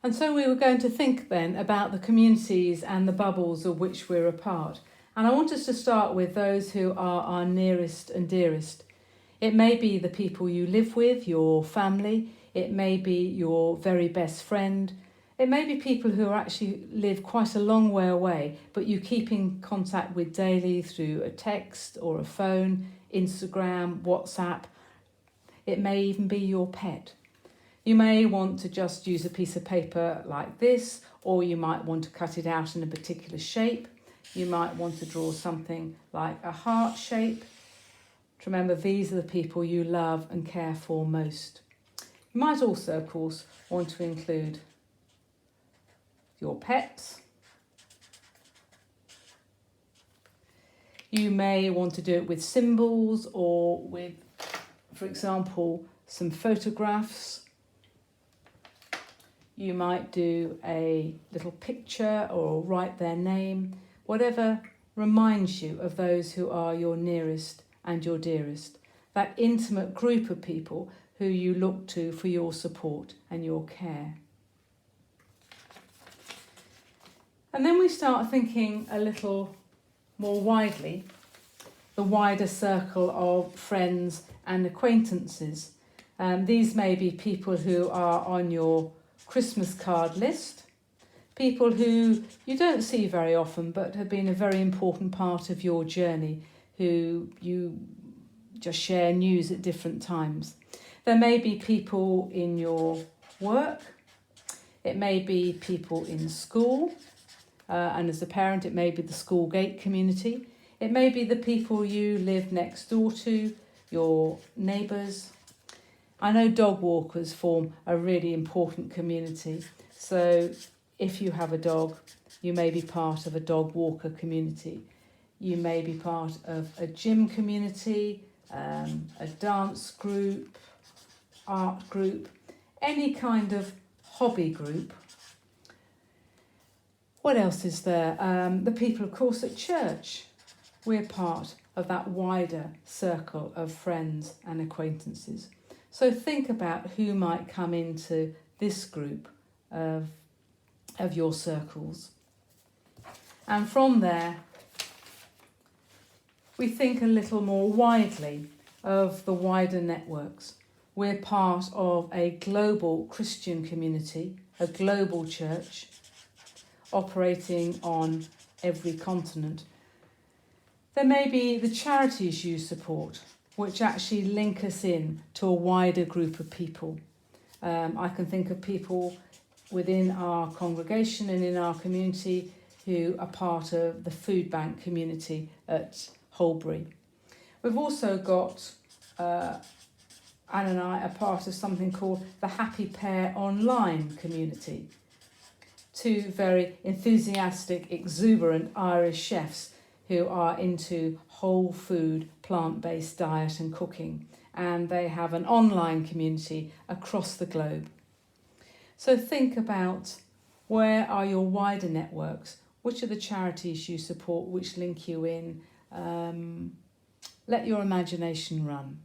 And so we were going to think then about the communities and the bubbles of which we're a part. And I want us to start with those who are our nearest and dearest. It may be the people you live with, your family. It may be your very best friend. It may be people who actually live quite a long way away, but you keep in contact with daily through a text or a phone, Instagram, WhatsApp. It may even be your pet. You may want to just use a piece of paper like this, or you might want to cut it out in a particular shape. You might want to draw something like a heart shape. Remember, these are the people you love and care for most. You might also, of course, want to include your pets. You may want to do it with symbols or with, for example, some photographs. You might do a little picture or write their name, whatever reminds you of those who are your nearest and your dearest, that intimate group of people who you look to for your support and your care. And then we start thinking a little more widely, the wider circle of friends and acquaintances. These may be people who are on your Christmas card list, people who you don't see very often but have been a very important part of your journey, who you just share news at different times. There may be people in your work, it may be people in school, and as a parent it may be the school gate community, it may be the people you live next door to, your neighbours. I know dog walkers form a really important community, so if you have a dog, you may be part of a dog walker community. You may be part of a gym community, a dance group, art group, any kind of hobby group. What else is there? The people, of course, at church. We're part of that wider circle of friends and acquaintances. So think about who might come into this group of your circles. And from there, we think a little more widely of the wider networks. We're part of a global Christian community, a global church, operating on every continent. There may be the charities you support, which actually link us in to a wider group of people. I can think of people within our congregation and in our community who are part of the food bank community at Holbury. We've also got, Anne and I are part of something called the Happy Pear Online community. Two very enthusiastic, exuberant Irish chefs who are into whole food, plant-based diet and cooking. And they have an online community across the globe. So think about, where are your wider networks? Which are the charities you support, which link you in? Let your imagination run.